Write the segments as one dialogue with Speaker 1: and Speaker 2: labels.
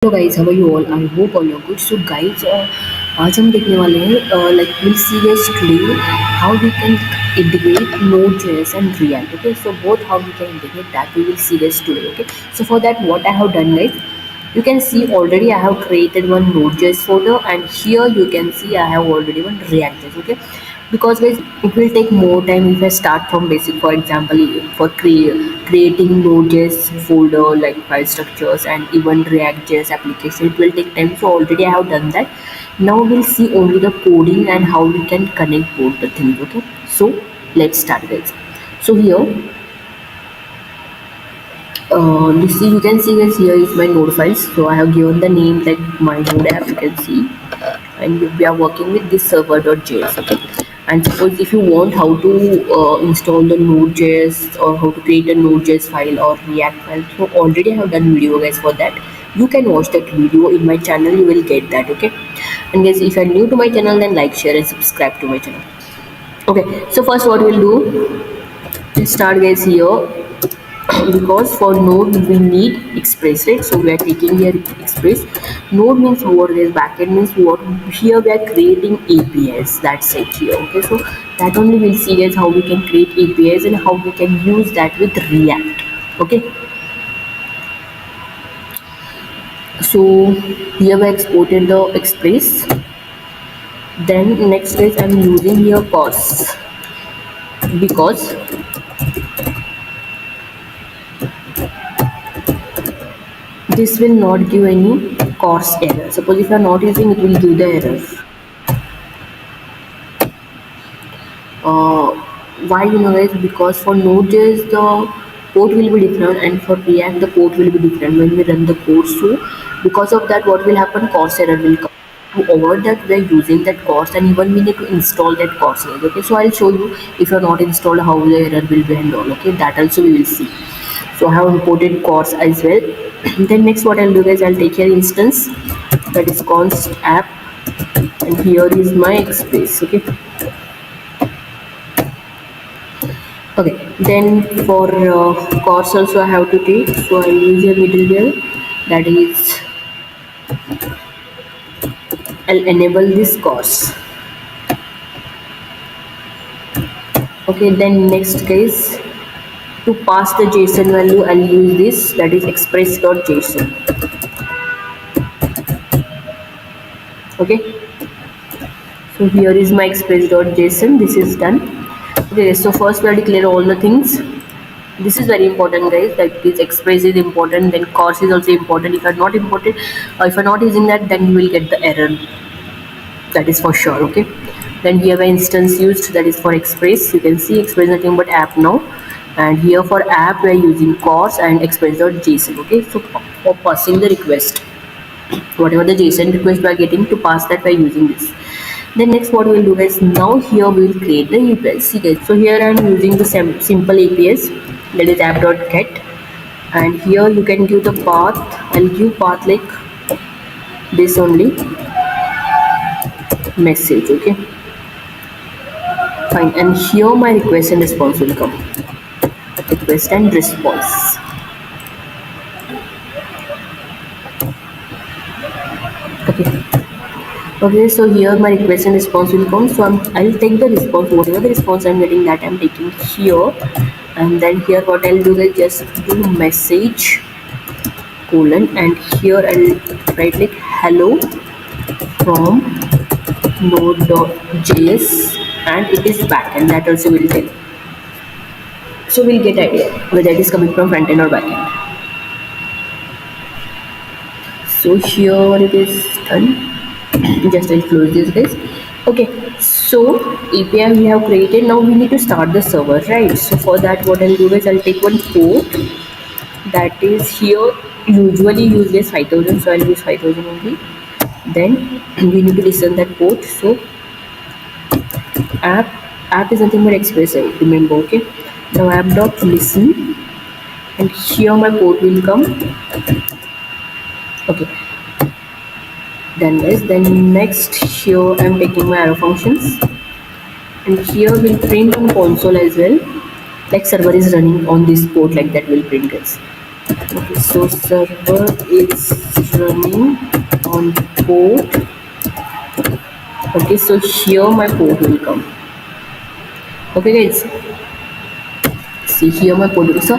Speaker 1: Hello guys, how are you all? I hope all are good. So guys, आज हम देखने वाले हैं like will see guys today how we can integrate Node.js and React. Okay, so both how we can integrate that we will see this today. Okay, so for that what I have done guys, you can see already I have created one Node.js folder, and here you can see I have already one React.js. Okay, because guys it will take more time if I start from basic. For example, for creating Node.js folder like file structures and even React.js application, it will take time. So already I have done that. Now we'll see only the coding and how we can connect both the things. Okay, so let's start guys. So here this you can see guys, here is my node files. So I have given the name like my node app, you can see, and we are working with this server.js. Okay, and suppose if you want how to install the node.js or how to create a node.js file or react file, so already I have done video guys for that. You can watch that video in my channel, you will get that. Okay, and guys if you are new to my channel, then like, share and subscribe to my channel. Okay, so first what we'll do, let's start guys here. Because for node we need express, right? So we are taking here express. Node means what is backend means what. Here we are creating APIs, that's it here. Okay, so that only we'll see guys how we can create APIs and how we can use that with React. Okay, so here we exported the express. Then next is I'm using here cos, because this will not give any course error. Suppose if you are not using, it will give the error. Why you know guys? Because for Node.js the port will be different, and for React the port will be different when we run the code. So because of that, what will happen? Course error will come. To avoid that, we are using that course, and even we need to install that course. Okay, so I'll show you if you are not installed how the error will be handled. Okay, that also we will see. So I have imported course as well. Then next what I'll do guys, I'll take here instance that is const app, and here is my express. Okay, then for course also I have to take, so I'll use a middleware, that is I'll enable this course. Okay, then next guys, to pass the JSON value I'll use this, that is express.json. Okay, so here is my express.json. This is done. Okay, so first we'll declare all the things. This is very important guys, that this express is important, then course is also important. If you are not imported or if you are not using that, then you will get the error, that is for sure. Okay, then here the instance used, that is for express. You can see express nothing but app now, and here for app we are using course and express.json. Okay, so for passing the request, whatever the JSON request we are getting, to pass that by using this. Then next what we will do is, now here we will create the APIs. See guys, so here I am using the simple APIs, that is app.get, and here you can give the path. I'll give path like this only, message. Okay, fine, and here my request and response will come, request and response. Okay, so here my request and response will come. So I'll take the response, whatever the response I'm getting, that I'm taking here, and then here what I'll do is just do message colon, and here I'll write like hello from node.js, and it is backend. That also will tell. So we'll get idea whether it is coming from frontend or backend. So here it is done. Just I'll close this guys. Okay, so API we have created. Now we need to start the server, right? So for that what I'll do is I'll take one port, that is here usually use this 5000, so I'll use 5000 only. Then we need to listen that port. So app is nothing but express, remember. Okay, now app.listen, and here my port will come. Okay, then guys, then next here I'm taking my arrow functions, and here we'll print on console as well, like server is running on this port, like that will print guys. Okay, so server is running on port. Okay, so here my port will come. Okay guys, see here my port. So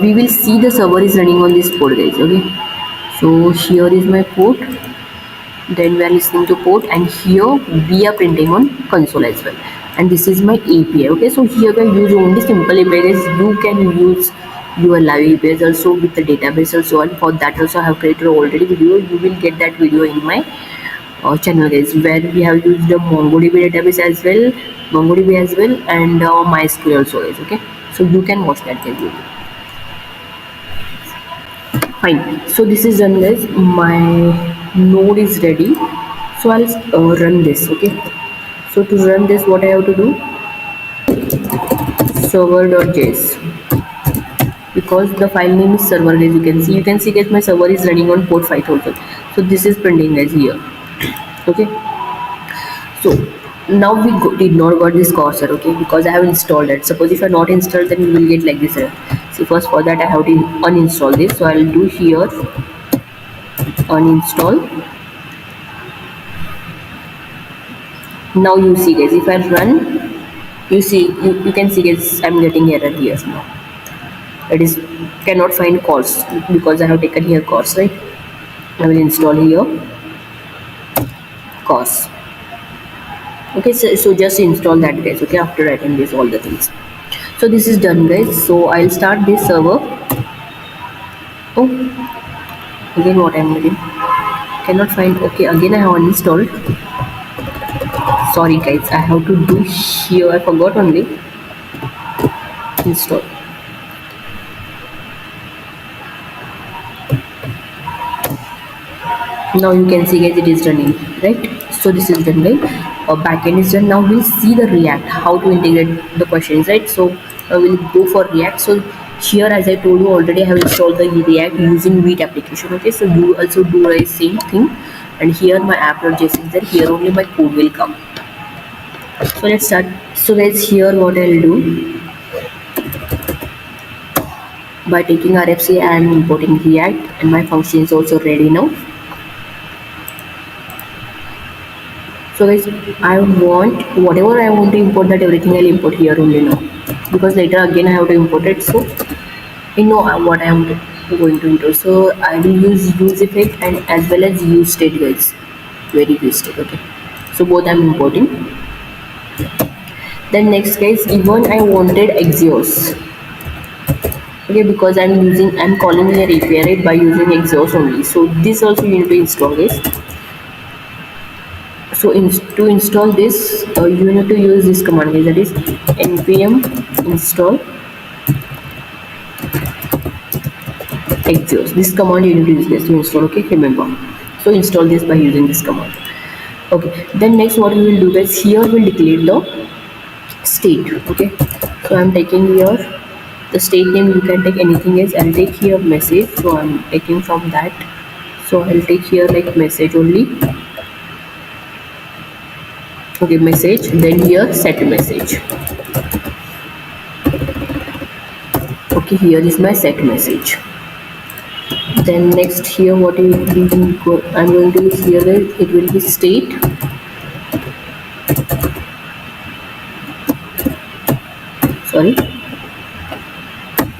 Speaker 1: we will see the server is running on this port guys. Okay, so here is my port, then we are listening to port, and here we are printing on console as well, and this is my API. Okay, so here we use only simple APIs. You can use your live APIs also with the database also, and for that also I have created already video. You will get that video in my channel guys, where we have used the MongoDB database as well, and MySQL also guys. Okay, so you can watch that video. Fine, so this is done guys. My node is ready, so I'll run this. Okay, so to run this, what I have to do, server.js, because the file name is server guys. You can see guys, my server is running on port 5000. So this is printing guys here. Okay, so now we did not got this cursor. Okay, because I have installed it. Suppose if I not installed, then you will get like this error. See, first for that I have to uninstall this, so I'll do here uninstall. Now you see guys, if I run, you see, you can see guys, I'm getting error here now. It is cannot find course, because I have taken here course, right? I will install here course. Okay, so just install that guys. Okay, after writing this all the things. So this is done guys, so I'll start this server. Oh, again what I'm getting, cannot find. Okay, again I have uninstalled. Sorry guys, I have to do here, I forgot only install. Now you can see guys, it is running, right? So this is done guys. Backend is done. Now we'll see the React, how to integrate the questions, right? So we'll go for React. So here, as I told you already, I have installed the React using Vite application. Okay, so you also do the same thing, and here my app.js is there. Here only my code will come. So let's start. So guys, here what I'll do, by taking RFC and importing React, and my function is also ready now. So guys, I want whatever I want to import, that everything I'll import here only now, because later again I have to import it. So I know what I am going to import. So I will use effect and as well as use state guys. Very use state. Okay, so both I'm importing. Then next guys, even I wanted Axios. Okay, because I'm calling your API, right, by using Axios only. So this also you need to install guys. So to install this, you need to use this command guys, that is npm install Axios. This command you need to use this to install. Okay, remember. So install this by using this command. Okay, then next what we will do guys, here we'll declare the state. Okay, so I'm taking here the state name. You can take anything else. I'll take here message, so I'm taking from that. So I'll take here like message only. Okay, message, then here set message. Okay, here is my set message. Then next here what I'm going to use here is, it will be state. Sorry.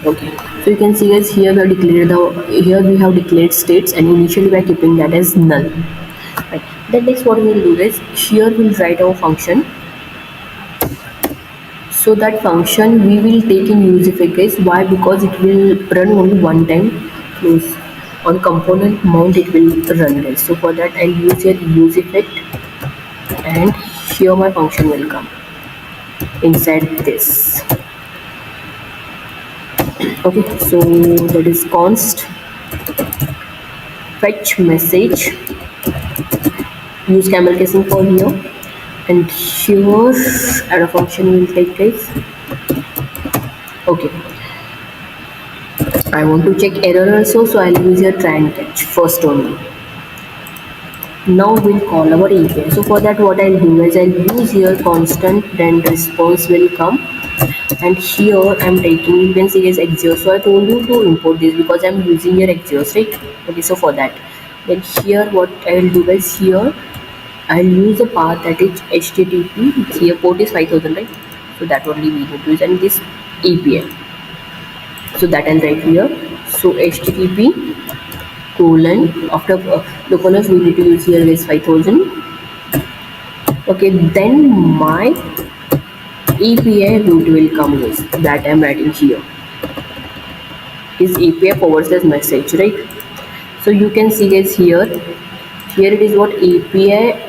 Speaker 1: Okay, so you can see guys, here we have declared states, and initially we are keeping that as null. Right. Then next what we will do is, here we'll write our function. So that function we will take in use effect guys. Why? Because it will run only one time. Close on component mount it will run guys. So for that I'll use here use effect, and here my function will come inside this. Okay, so that is const fetch message. Use camel casing for here, and here add a function will take guys. Okay, I want to check error also, so I'll use here try and catch first only. Now we'll call our API. So for that what I'll do is, I'll use here constant, then response will come, and here I'm taking, you can see as Axios. So I told you to import this because I'm using your Axios, right? Okay, so for that Then here what I will do is here I'll use a path that is HTTP. Here port is 5000, right? So that only we need to use, and this API. So that I'll write here. So HTTP colon after localhost we need to use here is 5000. Okay, then my API route will come with that I'm writing here is API / message, right? So you can see guys here it is what API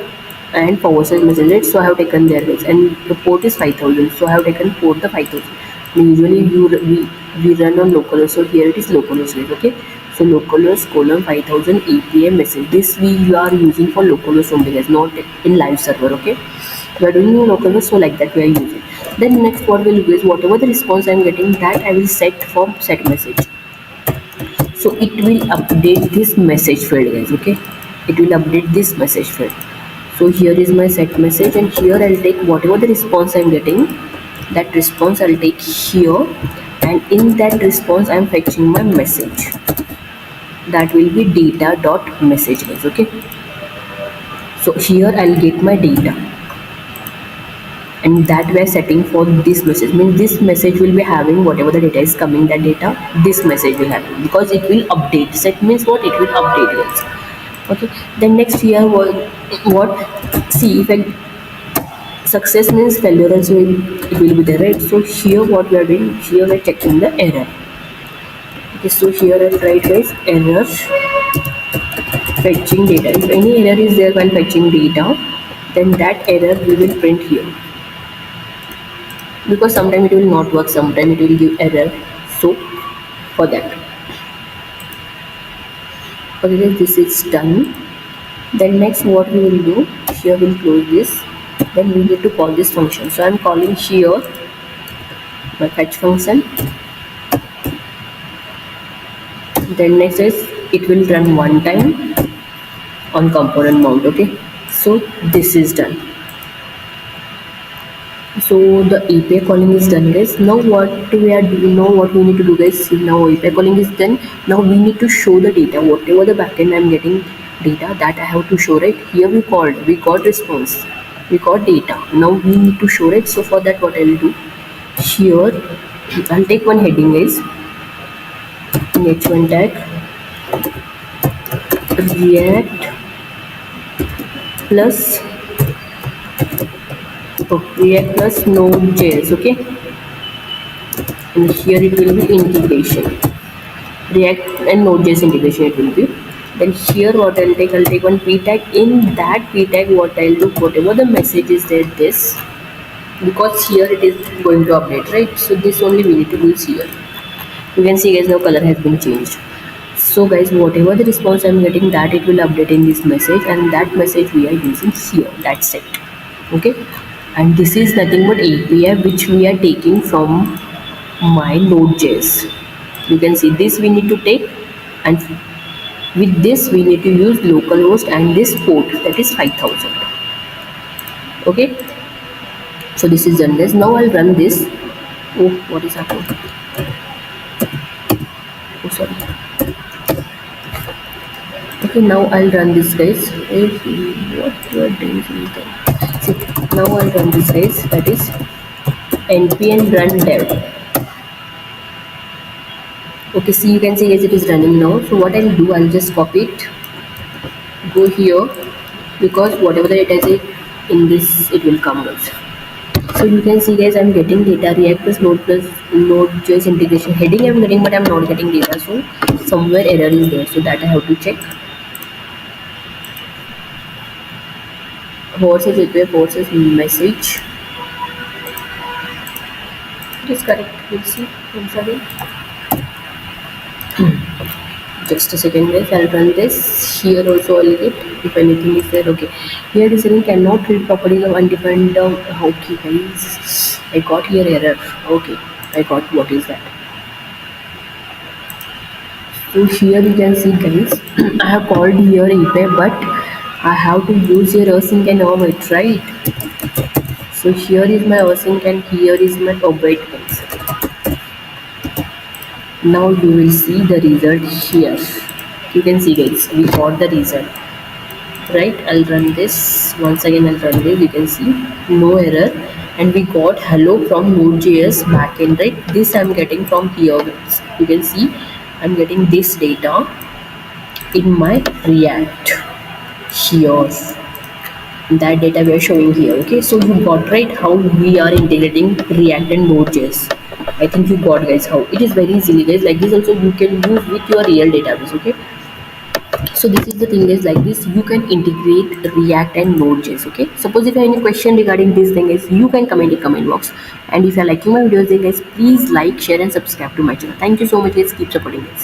Speaker 1: and / message, right? So I have taken there guys, and the port is 5000, so I have taken port the 5000. Usually we run on localhost, so here it is localhost guys. Okay, so localhost colon 5000 API message, this we are using for localhost only guys, not in live server. Okay, we are doing localhost, so like that we are using. Then next what will do is whatever the response I am getting, that I will set for set message. So it will update this message field guys. Okay, it will update this message field. So here is my set message, and here I'll take whatever the response I'm getting, that response I'll take here, and in that response I'm fetching my message, that will be data dot message guys. Okay, so here I'll get my data, and that we are setting for this message, means this message will be having whatever the data is coming, that data this message will have, because it will update. Set means what? It will update guys. Okay, then next here what see if I success means failure also it will be there, right? So here what we are doing, here we are checking the error. Okay, so here I'll write guys error fetching data. If any error is there while fetching data, then that error we will print here, because sometimes it will not work, sometimes it will give error. So for that, okay, this is done. Then next what we will do, here we'll close this, then we need to call this function. So I'm calling here my fetch function. Then next is it will run one time on component mount. Okay, so this is done. So the API calling is done guys. Now what we are doing, now what we need to do guys, now API calling is done. Now we need to show the data, whatever the backend I'm getting data, that I have to show, right? Here we got response, we got data, now we need to show it. So for that what I will do, here I'll take one heading guys, in h1 tag react plus React plus nodejs. Okay, and here it will be integration, React and Node.js integration it will be. Then here what I'll take one p tag. In that p tag what I'll do, whatever the message is there, this, because here it is going to update, right? So this only we need to use here. You can see guys now color has been changed. So guys, whatever the response I'm getting, that it will update in this message, and that message we are using here, that's it. Okay, and this is nothing but API which we are taking from my Node.js. You can see this we need to take, and with this we need to use localhost and this port, that is 5000. Okay, so this is done guys. Now I'll run this. Oh, what is happening? Oh, sorry. Okay, now I'll run this guys. What you are doing something. See, now I'll run this guys, that is npm run dev. Okay, see, you can see guys it is running now. So what I'll do, I'll just copy it, go here, because whatever the data is in this, it will come guys. So you can see guys, I'm getting data, React plus Node.js integration heading I'm getting, but I'm not getting data. So somewhere error is there, so that I have to check. Versus API versus message. It is correct. We'll see once again. Just a second guys, I'll run this. Here also I'll get if anything is there. Okay, here it is saying cannot read properties of undefined term. Okay guys, I got here error. Okay, I got what is that. So here you can see guys, I have called here API, but I have to use here async and await, right? So here is my async and here is my await guys. Now you will see the result here. You can see guys, we got the result, right? I'll run this once again. I'll run this. You can see no error, and we got hello from Node.js backend, right? This I'm getting from here, guys. You can see I'm getting this data in my React here. That data we are showing here. Okay, so you got right how we are integrating React and Node.js. I think you got guys how it is very easily guys. Like this also you can use with your real database. Okay, so this is the thing is like this you can integrate React and Node.js. Okay, suppose if you have any question regarding this thing is you can comment in comment box, and if you are liking my videos then guys please like, share and subscribe to my channel. Thank you so much guys, keep supporting guys.